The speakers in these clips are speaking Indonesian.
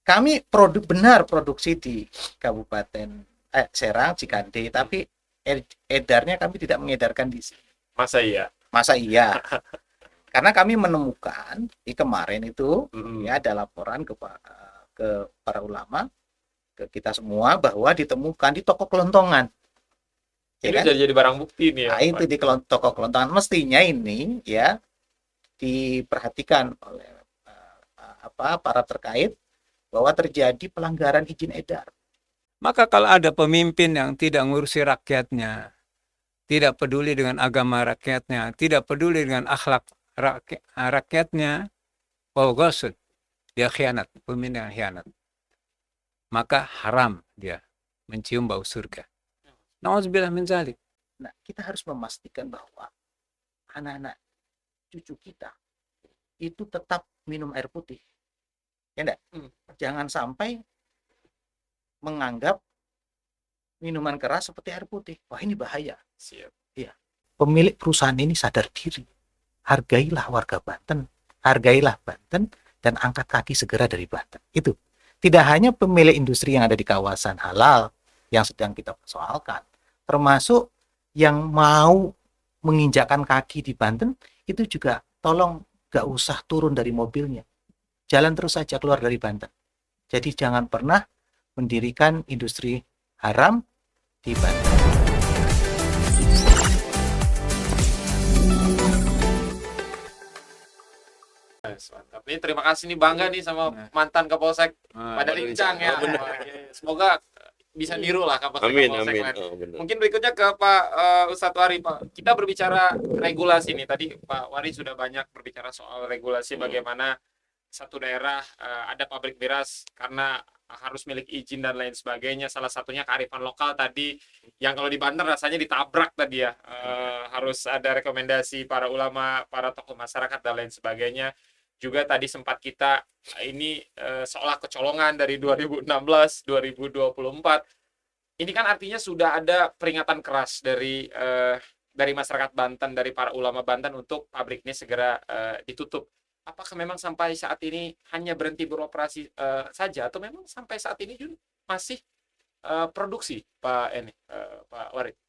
Kami produksi di Kabupaten Serang, Cikande, tapi edarnya kami tidak mengedarkan di sini. Masa iya? Masa iya? Karena kami menemukan di kemarin itu Mm-mm. ya ada laporan ke para ulama, ke kita semua bahwa ditemukan di toko kelontongan, ya Ini kan? udah jadi barang bukti nih ya, Nah, Pak. itu di toko kelontongan mestinya ini ya diperhatikan oleh para terkait bahwa terjadi pelanggaran izin edar. Maka kalau ada pemimpin yang tidak ngurusi rakyatnya, tidak peduli dengan agama rakyatnya, tidak peduli dengan akhlak rakyatnya, oh gosut, dia khianat, pemimpin yang khianat. Maka haram dia mencium bau surga. Nauzubillah min zalik. Nah, kita harus memastikan bahwa anak-anak cucu kita itu tetap minum air putih. Ya enggak? Jangan sampai menganggap minuman keras seperti air putih. Wah, ini bahaya. Siap. Iya. Pemilik perusahaan ini sadar diri. Hargailah warga Banten, hargailah Banten, dan angkat kaki segera dari Banten. Itu. Tidak hanya pemilik industri yang ada di kawasan halal yang sedang kita persoalkan, termasuk yang mau menginjakkan kaki di Banten, itu juga tolong gak usah turun dari mobilnya. Jalan terus saja keluar dari Banten. Jadi jangan pernah mendirikan industri haram di Banten. Mantap. Ini terima kasih nih, bangga nih sama mantan Kapolsek pada Lincang ya. Semoga bisa niru lah Kapolsek lain. Mungkin berikutnya ke Pak Ustadz Wari, Pak. Kita berbicara regulasi nih. Tadi Pak Wari sudah banyak berbicara soal regulasi bagaimana satu daerah ada pabrik miras karena harus milik izin dan lain sebagainya. Salah satunya kearifan lokal tadi yang kalau di Banten rasanya ditabrak tadi ya. Harus ada rekomendasi para ulama, para tokoh masyarakat dan lain sebagainya. Juga tadi sempat kita ini seolah kecolongan dari 2016 2024. Ini kan artinya sudah ada peringatan keras dari masyarakat Banten, dari para ulama Banten untuk pabrik ini segera ditutup. Apakah memang sampai saat ini hanya berhenti beroperasi saja atau memang sampai saat ini juga masih produksi, Pak Warid?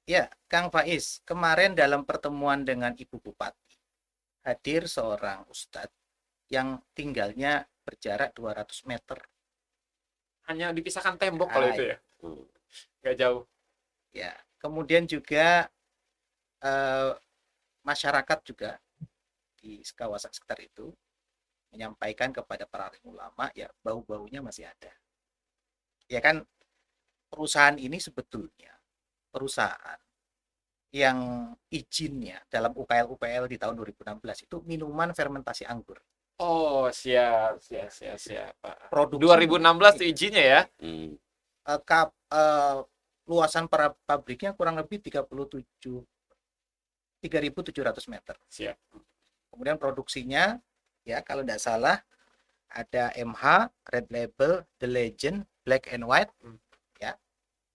Ya, Kang Faiz, kemarin dalam pertemuan dengan Ibu Bupati, hadir seorang ustadz yang tinggalnya berjarak 200 meter. Hanya dipisahkan tembok kalau itu ya? Nggak jauh. Ya, kemudian juga masyarakat juga di kawasan sekitar itu menyampaikan kepada para ulama, ya bau-baunya masih ada. Ya kan, perusahaan ini sebetulnya perusahaan yang izinnya dalam UKL di tahun 2016 itu minuman fermentasi anggur. Oh, siap, siap, siap, siap, Pak. Produksi 2016 tuh izinnya ya? Luasan pabriknya kurang lebih 3.700 meter. Siap. Kemudian produksinya, ya kalau tidak salah, ada MH, Red Label, The Legend, Black and White. Ya,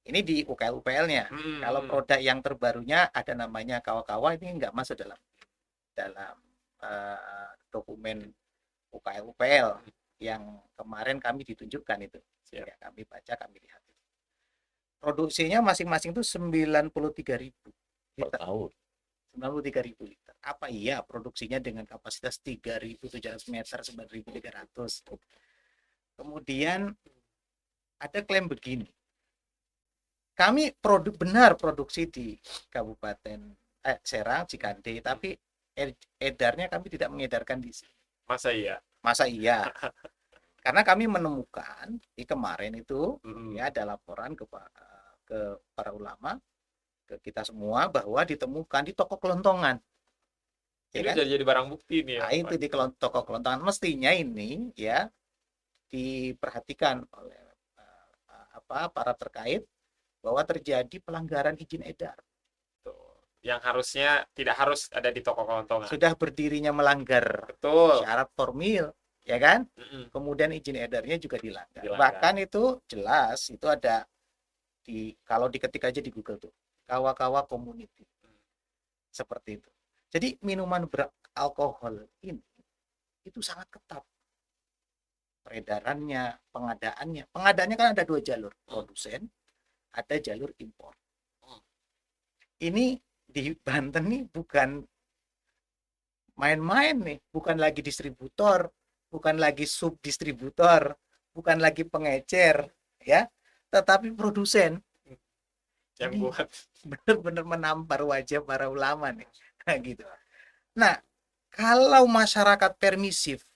ini di UKL-UKL-nya. Kalau produk yang terbarunya ada namanya Kawa-Kawa, ini nggak masuk dalam dokumen UKL-UKL yang kemarin kami ditunjukkan itu. Ya, kami baca, kami lihat. Produksinya masing-masing itu 93.000 liter. 93.000 liter. Apa iya produksinya dengan kapasitas 3.700 meter, 9.300. Kemudian ada klaim begini. Kami produksi di Kabupaten Serang, Cikande, tapi edarnya kami tidak mengedarkan di sini. Masa iya? Masa iya? Karena kami menemukan di kemarin itu ya ada laporan ke para ulama, ke kita semua bahwa ditemukan di toko kelontongan. Ini kan? Udah jadi barang bukti nih ya. Nah, itu di toko kelontongan mestinya ini ya diperhatikan oleh para terkait bahwa terjadi pelanggaran izin edar. Yang harusnya tidak harus ada di toko kelontongan. Sudah berdirinya melanggar syarat formil, ya kan? Kemudian izin edarnya juga dilanggar. Bahkan itu jelas itu ada kalau diketik aja di Google tuh, Kawa-Kawa Community. Seperti itu. Jadi minuman beralkohol ini itu sangat ketat. peredarannya, pengadaannya. Pengadaannya kan ada 2 jalur, produsen, ada jalur impor. Ini di Banten nih bukan main-main nih, bukan lagi distributor, bukan lagi subdistributor, bukan lagi pengecer, ya, tetapi produsen. yang Ini buat benar-benar menampar wajah para ulama nih, gitu. Nah, kalau masyarakat permisif,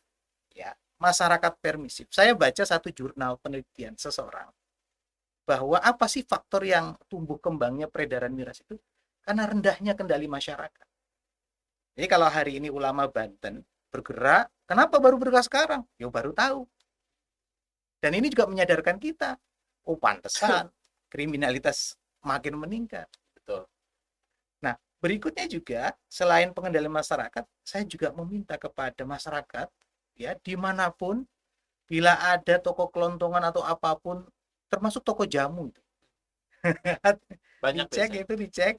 ya, masyarakat permisif. Saya baca satu jurnal penelitian seseorang bahwa apa sih faktor yang tumbuh kembangnya peredaran miras itu? Karena rendahnya kendali masyarakat. Jadi kalau hari ini ulama Banten bergerak, kenapa baru bergerak sekarang? Ya baru tahu. Dan ini juga menyadarkan kita, oh pantesan kriminalitas makin meningkat. betul. Nah, berikutnya juga selain pengendalian masyarakat, saya juga meminta kepada masyarakat, ya, dimanapun bila ada toko kelontongan atau apapun, termasuk toko jamu itu, Banyak dicek biasanya. itu dicek,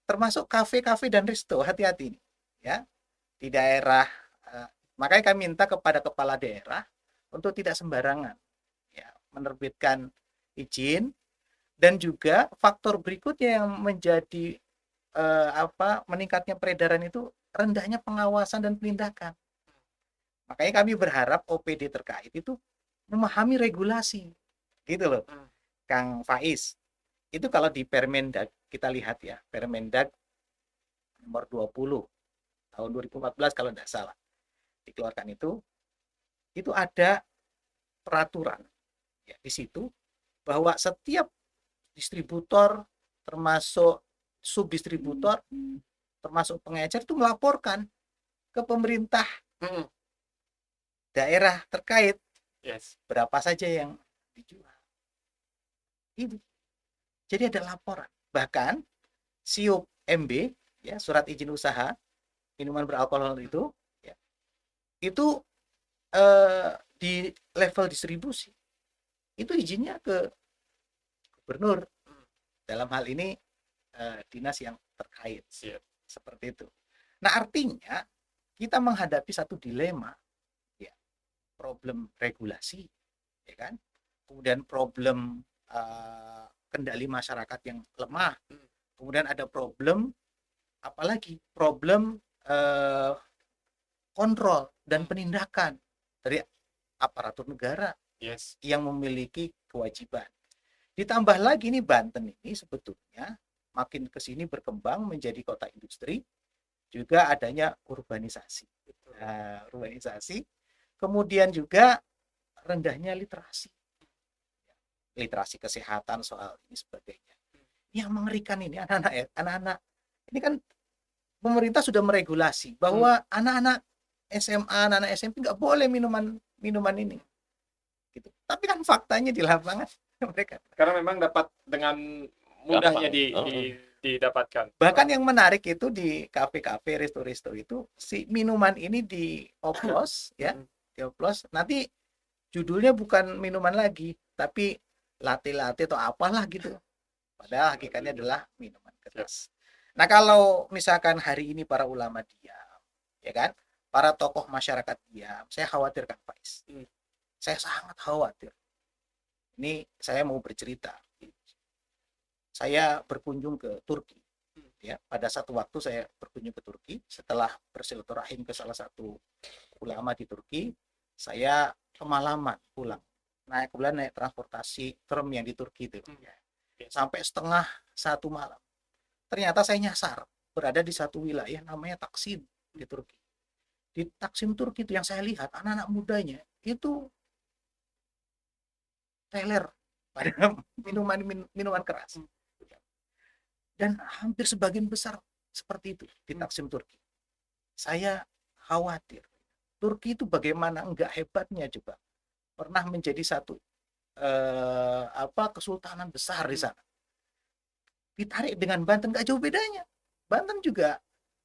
termasuk kafe-kafe dan resto, hati-hati, ya, di daerah. Makanya kami minta kepada kepala daerah untuk tidak sembarangan, ya, menerbitkan izin. Dan juga faktor berikutnya yang menjadi meningkatnya peredaran itu rendahnya pengawasan dan penindakan. Makanya kami berharap OPD terkait itu memahami regulasi, gitu loh, Kang Faiz. Itu kalau di Permendag kita lihat ya, Permendag nomor 20 tahun 2014 kalau tidak salah dikeluarkan itu ada peraturan, ya, di situ bahwa setiap distributor termasuk subdistributor termasuk pengecer itu melaporkan ke pemerintah daerah terkait berapa saja yang dijual. Itu. Jadi ada laporan. Bahkan SIUP MB, ya, surat izin usaha minuman beralkohol itu, ya, itu di level distribusi itu izinnya ke gubernur, dalam hal ini dinas yang terkait. Seperti itu. Nah, artinya kita menghadapi satu dilema, ya, problem regulasi, ya kan, kemudian problem kendali masyarakat yang lemah, kemudian ada problem apalagi problem kontrol dan penindakan dari aparatur negara yang memiliki kewajiban. Ditambah lagi nih Banten ini sebetulnya makin ke sini berkembang menjadi kota industri, juga adanya urbanisasi. Nah, urbanisasi, kemudian juga rendahnya literasi. Literasi kesehatan soal ini sebagainya. Yang mengerikan ini anak-anak ini kan pemerintah sudah meregulasi bahwa anak-anak SMA, anak-anak SMP nggak boleh minuman ini. Gitu. Tapi kan faktanya di lapangan mereka. Karena memang dapat dengan mudahnya didapatkan. Bahkan yang menarik itu di kafe-kafe, resto-resto itu si minuman ini dioplos, ya, dioplos. Nanti judulnya bukan minuman lagi, tapi latte atau apalah gitu. Padahal hakikatnya adalah minuman keras. Nah, kalau misalkan hari ini para ulama diam, ya kan, para tokoh masyarakat diam, saya khawatir Kang Faiz. Saya sangat khawatir. Ini saya mau bercerita. Saya berkunjung ke Turki. Ya, pada satu waktu saya berkunjung ke Turki setelah bersilaturahim ke salah satu ulama di Turki. Saya kemalaman pulang. Kemudian naik transportasi tram yang di Turki itu. Sampai 1:30 malam. Ternyata saya nyasar berada di satu wilayah namanya Taksim di Turki. Di Taksim Turki itu yang saya lihat anak-anak mudanya itu teler pada minuman keras. Dan hampir sebagian besar seperti itu di Taksim Turki. Saya khawatir. Turki itu bagaimana enggak hebatnya coba. Pernah menjadi satu kesultanan besar di sana. Ditarik dengan Banten enggak jauh bedanya. Banten juga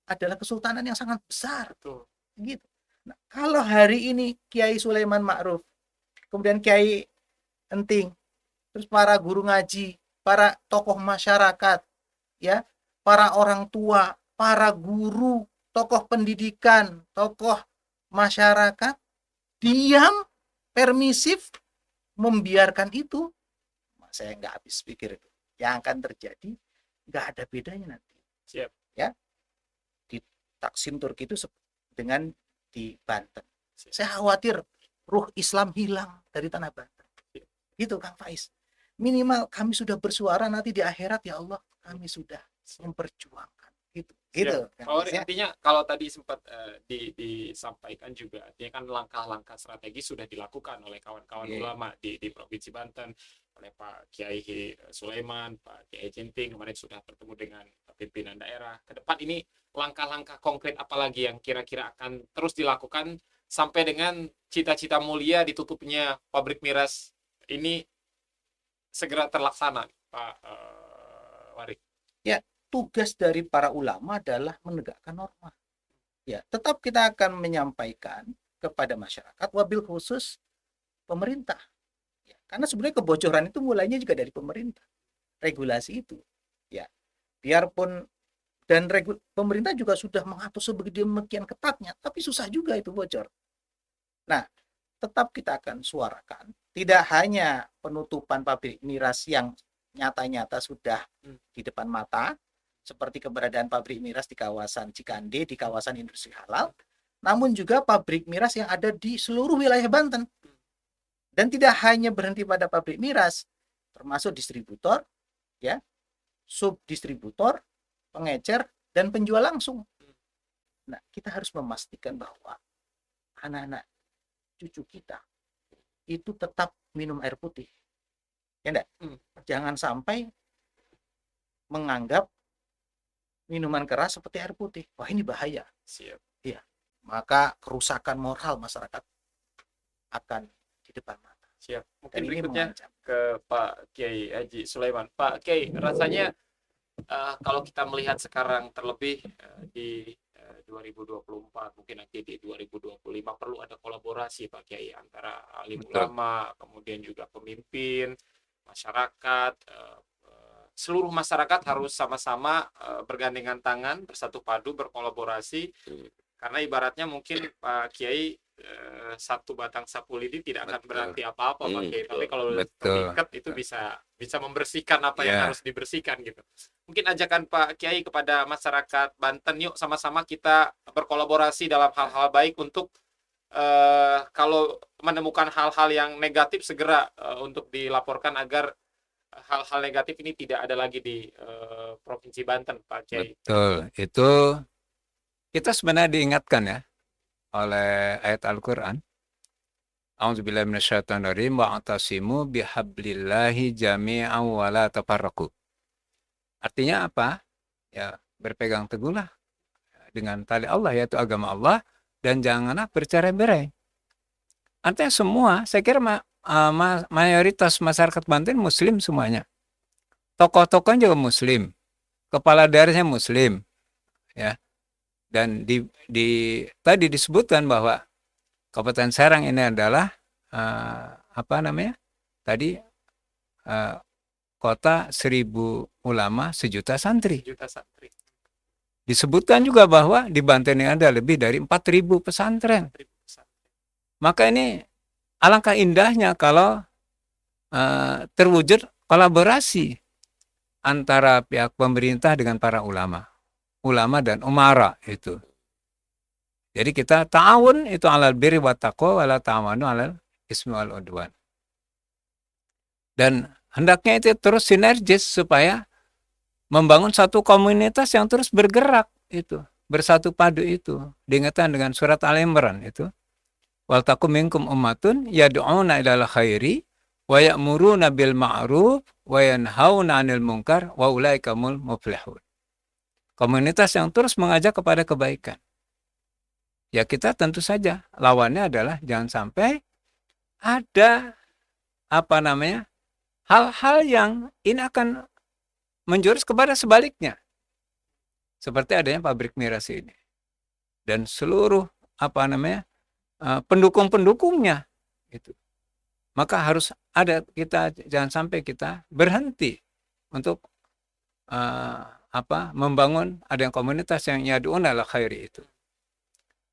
adalah kesultanan yang sangat besar. Betul. Gitu. Nah, kalau hari ini Kiai Sulaiman Ma'ruf, kemudian Kiai Enting, terus para guru ngaji, para tokoh masyarakat, ya, para orang tua, para guru, tokoh pendidikan, tokoh masyarakat diam permisif membiarkan itu, saya nggak habis pikir itu. Yang akan terjadi nggak ada bedanya nanti. Siap. Ya, di Taksim Turki itu dengan di Banten. Saya khawatir ruh Islam hilang dari tanah Banten. Gitu Kang Faiz. Minimal kami sudah bersuara, nanti di akhirat ya Allah kami sudah memperjuangkan. Gitu. Intinya kalau tadi sempat disampaikan juga, artinya kan langkah-langkah strategi sudah dilakukan oleh kawan-kawan ulama di Provinsi Banten, oleh Pak Kiai Sulaiman, Pak Kiai Jinting, kemarin sudah bertemu dengan pimpinan daerah. Ke depan ini langkah-langkah konkret apa lagi yang kira-kira akan terus dilakukan sampai dengan cita-cita mulia ditutupnya pabrik miras ini segera terlaksana, Pak Warik? Ya, tugas dari para ulama adalah menegakkan norma. Ya, tetap kita akan menyampaikan kepada masyarakat, wabil khusus pemerintah. Ya, karena sebenarnya kebocoran itu mulainya juga dari pemerintah. Regulasi itu. Ya, biarpun dan pemerintah juga sudah mengatur sedemikian ketatnya, tapi susah juga itu bocor. Nah, tetap kita akan suarakan, tidak hanya penutupan pabrik miras yang nyata-nyata sudah di depan mata, seperti keberadaan pabrik miras di kawasan Cikande, di kawasan industri halal, namun juga pabrik miras yang ada di seluruh wilayah Banten. Dan tidak hanya berhenti pada pabrik miras, termasuk distributor, ya, subdistributor, pengecer, dan penjual langsung. Nah, kita harus memastikan bahwa anak-anak cucu kita itu tetap minum air putih. Ya enggak? Jangan sampai menganggap minuman keras seperti air putih. Wah, ini bahaya. Siap. Iya. Maka kerusakan moral masyarakat akan di depan mata. Siap. Mungkin berikutnya ke Pak Kiai Haji Sulaiman. Pak Kiai, rasanya kalau kita melihat sekarang terlebih di 2024, mungkin nanti di 2025 perlu ada kolaborasi Pak Kiai antara alim ulama, kemudian juga pemimpin, masyarakat, seluruh masyarakat harus sama-sama bergandengan tangan, bersatu padu, berkolaborasi, karena ibaratnya mungkin Pak Kiai satu batang sapu lidi tidak akan berarti apa-apa Pak Kiai, tapi kalau terikat itu bisa membersihkan apa yang harus dibersihkan gitu. Mungkin ajakan Pak Kiai kepada masyarakat Banten, yuk sama-sama kita berkolaborasi dalam hal-hal baik untuk kalau menemukan hal-hal yang negatif segera untuk dilaporkan agar hal-hal negatif ini tidak ada lagi di Provinsi Banten, Pak Kiai. Betul, itu kita sebenarnya diingatkan ya oleh ayat Al-Quran. A'udzubillahi minasyaitonirrajim wa'tasimu bihablillahi jami'an wa la tafarraqu. Artinya apa? Ya, berpegang teguhlah dengan tali Allah, yaitu agama Allah, dan janganlah bercerai-berai. Artinya semua, saya kira mayoritas masyarakat Banten Muslim semuanya. Tokoh-tokohnya juga Muslim, kepala daerahnya Muslim, ya. Dan tadi disebutkan bahwa Kabupaten Serang ini adalah kota 1000 ulama, 1.000.000 santri. Disebutkan juga bahwa di Banten ini ada lebih dari 4.000 pesantren. Maka ini alangkah indahnya kalau terwujud kolaborasi antara pihak pemerintah dengan para ulama dan umara itu. Jadi kita ta'awun itu alal birri wa taqwa wa la ta'awanu alal ismi wal udwan. Dan hendaknya itu terus sinergis supaya membangun satu komunitas yang terus bergerak itu, bersatu padu itu. Diingatkan dengan surat Al-Imran itu. Wal takum minkum ummatun yad'una ilal khairi wa ya'muruna bil ma'ruf wa yanhauna 'anil munkar wa ulaikamul muflihun. Komunitas yang terus mengajak kepada kebaikan. Ya kita tentu saja lawannya adalah jangan sampai ada hal-hal yang ini akan menjurus kepada sebaliknya. Seperti adanya pabrik miras ini. Dan seluruh pendukung-pendukungnya itu. Maka harus ada jangan sampai kita berhenti untuk membangun ada yang komunitas yang yad'una ila khairi itu.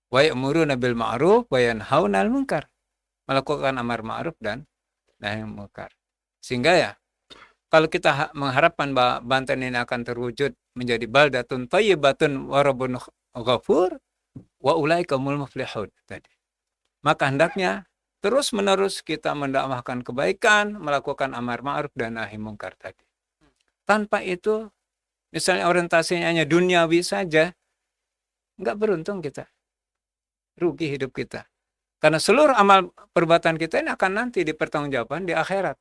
Wa ya'muruna bil ma'ruf wa yanhauna 'anil munkar. melakukan amar ma'ruf dan nahi munkar. Sehingga ya, kalau kita mengharapkan bahwa Banten ini akan terwujud menjadi baldatun thayyibatun wa rabbun ghafur wa ulaika humul muflihun tadi. Maka hendaknya terus-menerus kita mendakwahkan kebaikan, melakukan amar ma'ruf dan nahi munkar tadi. Tanpa itu, misalnya orientasinya hanya duniawi saja, nggak beruntung kita. Rugi hidup kita. Karena seluruh amal perbuatan kita ini akan nanti dipertanggungjawabkan di akhirat.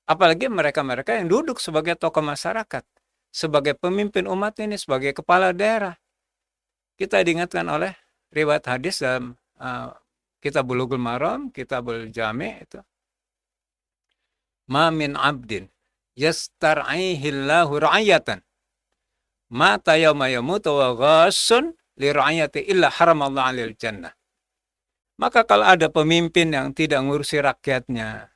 Apalagi mereka-mereka yang duduk sebagai tokoh masyarakat, sebagai pemimpin umat ini, sebagai kepala daerah. Kita diingatkan oleh riwayat hadis dalam Kitab Bulughul Maram, Kitabul Jami' itu. Ma min abdin yastar'ihillahu ra'ayatan mata yawma yamutu wa ghassun li ra'ayati illa haramallahu 'alal jannah. Maka kalau ada pemimpin yang tidak ngurusi rakyatnya,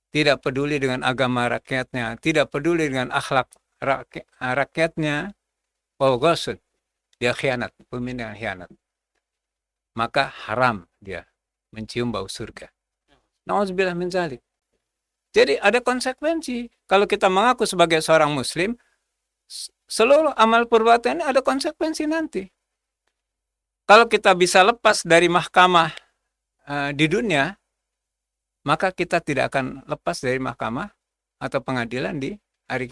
tidak peduli dengan agama rakyatnya, tidak peduli dengan akhlak rakyatnya, wa ghassun, dia khianat, pemimpin yang khianat. Maka haram dia mencium bau surga. Na'udzubillah min dzalik. Jadi ada konsekuensi. Kalau kita mengaku sebagai seorang muslim, seluruh amal perbuatan ini ada konsekuensi nanti. Kalau kita bisa lepas dari mahkamah di dunia, maka kita tidak akan lepas dari mahkamah atau pengadilan di hari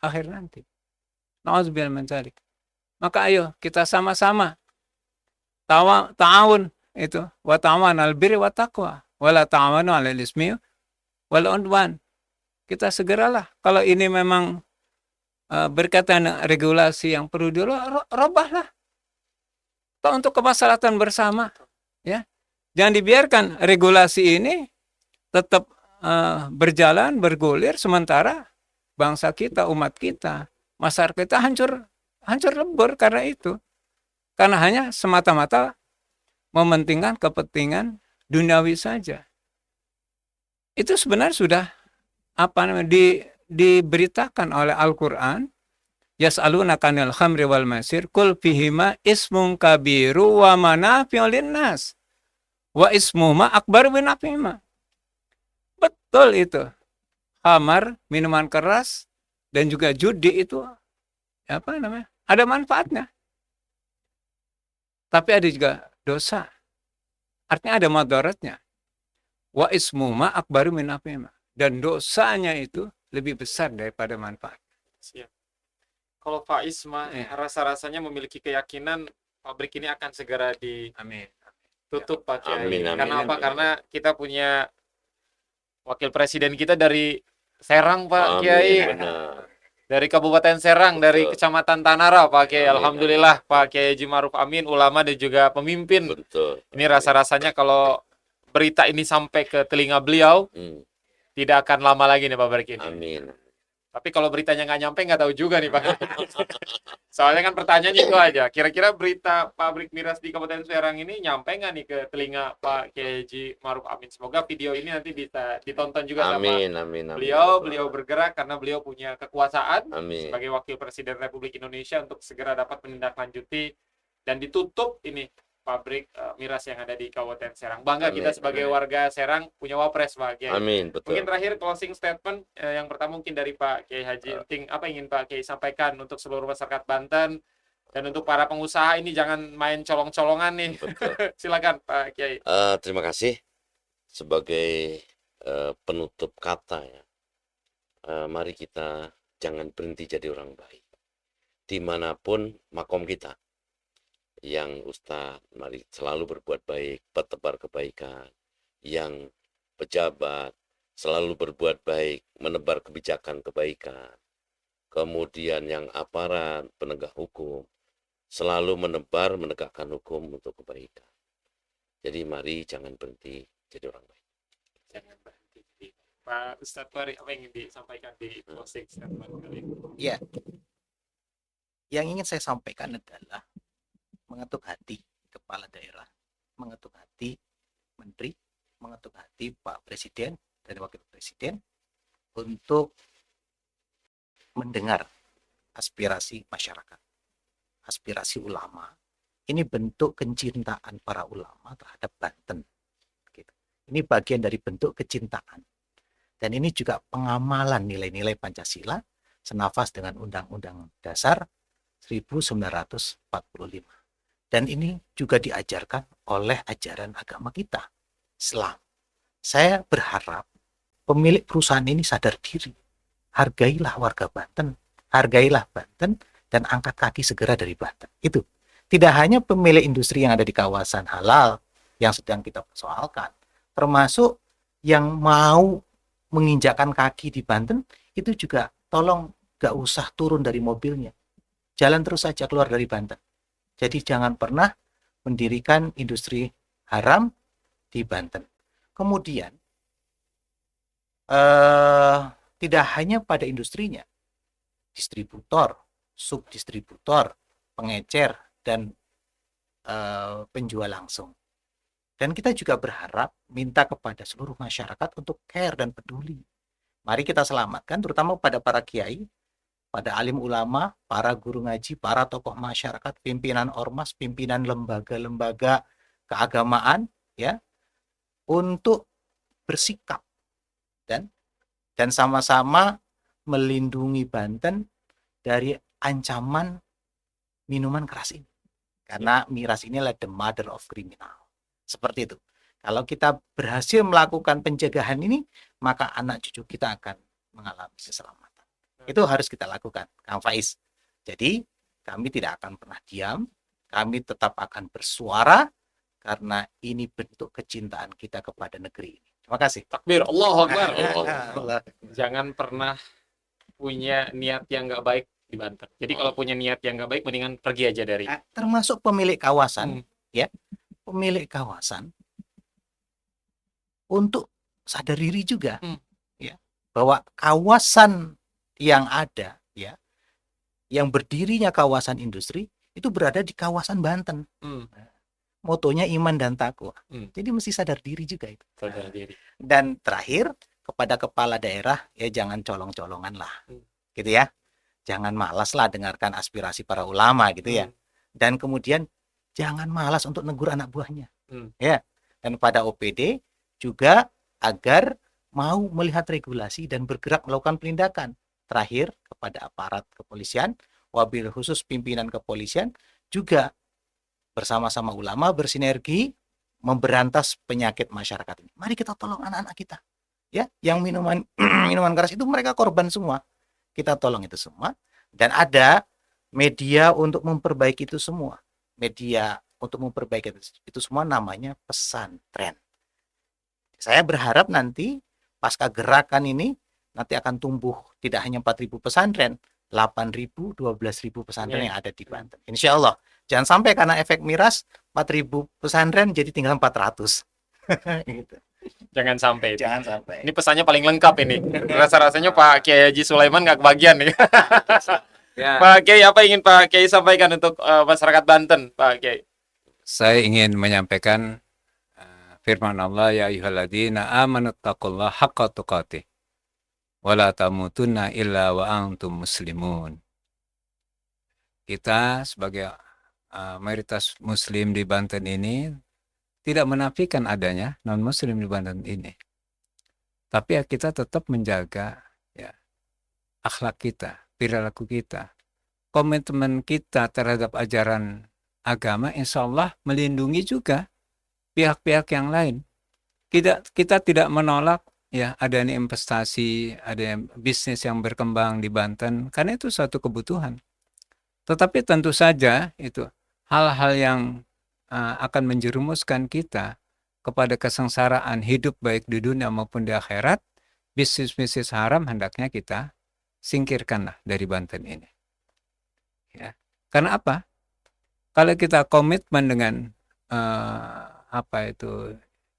akhir nanti. Na'udzubillah min dzalik. Maka ayo kita sama-sama ta'awun itu, wa ta'awun al-birri wa taqwa, wa la ta'awunu 'alal ismi wal 'udwan. Kita segeralah, kalau ini memang berkaitan regulasi yang perlu dirubahlah. Untuk kemaslahatan bersama, ya. Jangan dibiarkan regulasi ini tetap berjalan, bergulir, sementara bangsa kita, umat kita, masyarakat kita hancur lebur karena itu. Karena hanya semata-mata mementingkan kepentingan duniawi saja. Itu sebenarnya sudah diberitakan oleh Al-Qur'an. Yas'alunaka 'anil khamri wal maisir qul fihima ismun kabiru wa manafi'u linnas wa ismuhuma akbaru min naf'ihima. Betul itu. Khamar, minuman keras, dan juga judi itu ada manfaatnya. Tapi ada juga dosa. Artinya ada madaratnya. Wa ismuhuma akbaru min naf'ihima. Dan dosanya itu lebih besar daripada manfaat. Siap. Kalau Faiz mah rasa-rasanya memiliki keyakinan pabrik ini akan segera ditutup, Pak Kiai. Karena apa? Karena kita punya wakil presiden kita dari Serang, Pak Kiai. Benar. Dari Kabupaten Serang, betul. Dari Kecamatan Tanara, Pak Kiai. Alhamdulillah, Pak Kiai Haji Ma'ruf Amin, ulama dan juga pemimpin. Betul. Ini rasa-rasanya kalau berita ini sampai ke telinga beliau, tidak akan lama lagi nih pabrik ini. Amin. Tapi kalau beritanya nggak nyampe, nggak tahu juga nih Pak. Soalnya kan pertanyaannya itu aja. Kira-kira berita pabrik miras di Kabupaten Serang ini nyampe nggak nih ke telinga Pak Kiai Haji Ma'ruf Amin? Semoga video ini nanti bisa ditonton juga sama beliau. Beliau bergerak karena beliau punya kekuasaan sebagai wakil presiden Republik Indonesia untuk segera dapat menindaklanjuti dan ditutup ini pabrik miras yang ada di Kabupaten Serang. Bangga kita sebagai warga Serang punya wapres, Pak Kiai. Amin, betul. Mungkin terakhir closing statement yang pertama mungkin dari Pak Kiai Haji Enting, apa ingin Pak Kiai sampaikan untuk seluruh masyarakat Banten dan untuk para pengusaha ini jangan main colong-colongan nih. Silakan Pak Kiai. Terima kasih sebagai penutup kata ya. Mari kita jangan berhenti jadi orang baik. Dimanapun makom kita. Yang Ustaz, mari selalu berbuat baik, bertebar kebaikan. Yang pejabat, selalu berbuat baik, menebar kebijakan kebaikan. Kemudian yang aparat, penegak hukum, selalu menegakkan hukum untuk kebaikan. Jadi mari jangan berhenti jadi orang baik. Jangan berhenti. Pak Ustadz Fahri, apa yang ingin disampaikan di closing statement kali ini? Ya, yang ingin saya sampaikan adalah mengetuk hati kepala daerah, mengetuk hati menteri, mengetuk hati Pak Presiden dan Wakil Presiden untuk mendengar aspirasi masyarakat, aspirasi ulama. Ini bentuk kecintaan para ulama terhadap Banten. Gitu. Ini bagian dari bentuk kecintaan. Dan ini juga pengamalan nilai-nilai Pancasila senafas dengan Undang-Undang Dasar 1945. Dan ini juga diajarkan oleh ajaran agama kita, Islam. Saya berharap pemilik perusahaan ini sadar diri. Hargailah warga Banten, hargailah Banten, dan angkat kaki segera dari Banten. Itu. Tidak hanya pemilik industri yang ada di kawasan halal yang sedang kita persoalkan, termasuk yang mau menginjakkan kaki di Banten, itu juga tolong gak usah turun dari mobilnya. Jalan terus saja keluar dari Banten. Jadi jangan pernah mendirikan industri haram di Banten. Kemudian, tidak hanya pada industrinya, distributor, subdistributor, pengecer, dan penjual langsung. Dan kita juga berharap minta kepada seluruh masyarakat untuk care dan peduli. Mari kita selamatkan, terutama pada para kiai, pada alim ulama, para guru ngaji, para tokoh masyarakat, pimpinan ormas, pimpinan lembaga-lembaga keagamaan, ya, untuk bersikap dan sama-sama melindungi Banten dari ancaman minuman keras ini. Karena miras ini adalah the mother of criminal. Seperti itu. Kalau kita berhasil melakukan pencegahan ini, maka anak cucu kita akan mengalami keselamatan. Itu harus kita lakukan, Kang Faiz. Jadi, kami tidak akan pernah diam. Kami tetap akan bersuara karena ini bentuk kecintaan kita kepada negeri ini. Terima kasih. Takbir, Allahu Akbar. Jangan pernah punya niat yang nggak baik di Banten. Jadi kalau punya niat yang nggak baik, mendingan pergi aja dari. Termasuk pemilik kawasan, ya, pemilik kawasan untuk sadar diri juga, ya, bahwa kawasan yang ada, ya, yang berdirinya kawasan industri itu berada di kawasan Banten. Motonya iman dan takwa. Jadi mesti sadar diri juga itu. Sadar diri. Dan terakhir kepada kepala daerah, ya jangan colong-colongan lah, gitu ya. Jangan malas lah dengarkan aspirasi para ulama gitu ya. Dan kemudian jangan malas untuk negur anak buahnya. Ya. Dan pada OPD juga agar mau melihat regulasi dan bergerak melakukan penindakan. Terakhir kepada aparat kepolisian, wabil khusus pimpinan kepolisian juga bersama-sama ulama bersinergi memberantas penyakit masyarakat ini. Mari kita tolong anak-anak kita. Ya, yang minuman keras itu mereka korban semua. Kita tolong itu semua, dan ada media untuk memperbaiki itu semua. Media untuk memperbaiki itu semua namanya pesantren. Saya berharap nanti pasca gerakan ini nanti akan tumbuh tidak hanya 4.000 pesantren, 8.000, 12.000 pesantren yang ada di Banten. Insya Allah. Jangan sampai karena efek miras 4.000 pesantren jadi tinggal 400. Gitu. Jangan sampai. Jangan sampai. Ini pesannya paling lengkap ini. Rasa-rasanya Pak Kiai Haji Sulaiman nggak kebagian nih. Ya. Pak Kiai, apa ingin Pak Kiai sampaikan untuk masyarakat Banten, Pak Kiai? Saya ingin menyampaikan firman Allah, ya ayyuhalladzina amanu taqullaha haqqa tuqatih wa la tamutunna illa wa antum muslimun. Kita sebagai mayoritas muslim di Banten ini tidak menafikan adanya non-muslim di Banten ini. Tapi ya kita tetap menjaga ya akhlak kita, perilaku kita, komitmen kita terhadap ajaran agama, insya Allah melindungi juga pihak-pihak yang lain. Kita tidak menolak ya adanya investasi, ada bisnis yang berkembang di Banten, karena itu suatu kebutuhan. Tetapi tentu saja itu hal-hal yang akan menjerumuskan kita kepada kesengsaraan hidup baik di dunia maupun di akhirat, bisnis-bisnis haram hendaknya kita singkirkanlah dari Banten ini. Ya. Karena apa? Kalau kita komitmen dengan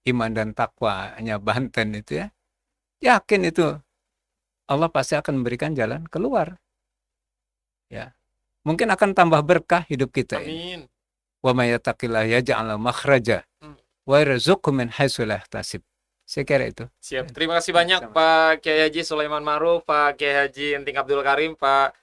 iman dan takwanya Banten itu ya, yakin itu Allah pasti akan memberikan jalan keluar. Ya. Mungkin akan tambah berkah hidup kita ini. Amin. Wa may yattaqillaha yaj'al lahu makhraja wa yarzuqhu min haitsu la yahtasib. Saya kira itu. Siap. Terima kasih banyak Pak Kiai Haji Sulaiman Ma'ruf, Pak Kiai Haji Enting Abdul Karim, Pak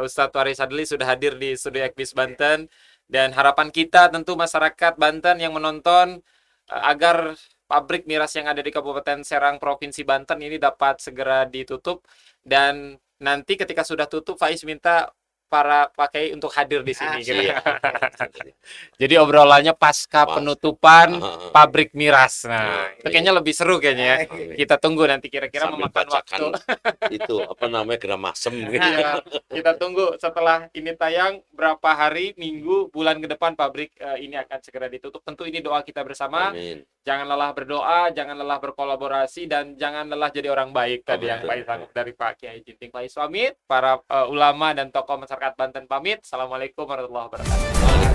Ustadz Waris Adli sudah hadir di studio Ekbis Banten, dan harapan kita tentu masyarakat Banten yang menonton agar pabrik miras yang ada di Kabupaten Serang, Provinsi Banten ini dapat segera ditutup. Dan nanti ketika sudah tutup, Faiz minta para pakai untuk hadir di sini. Gitu. Iya. Jadi obrolannya pasca Pas. penutupan Ah, pabrik miras. Nah, itu kayaknya lebih seru kayaknya ya. Amin. Kita tunggu nanti kira-kira Sambil memakan waktu. bacakan itu apa namanya geram asem gitu. Iya, kita tunggu setelah ini tayang berapa hari, minggu, bulan ke depan pabrik ini akan segera ditutup. Tentu ini doa kita bersama. Amin. Jangan lelah berdoa, jangan lelah berkolaborasi, dan jangan lelah jadi orang baik tadi yang Faiz sanggup dari Pak Kiai Ginting. Faiz pamit, para ulama dan tokoh masyarakat Banten pamit. Assalamualaikum warahmatullahi wabarakatuh.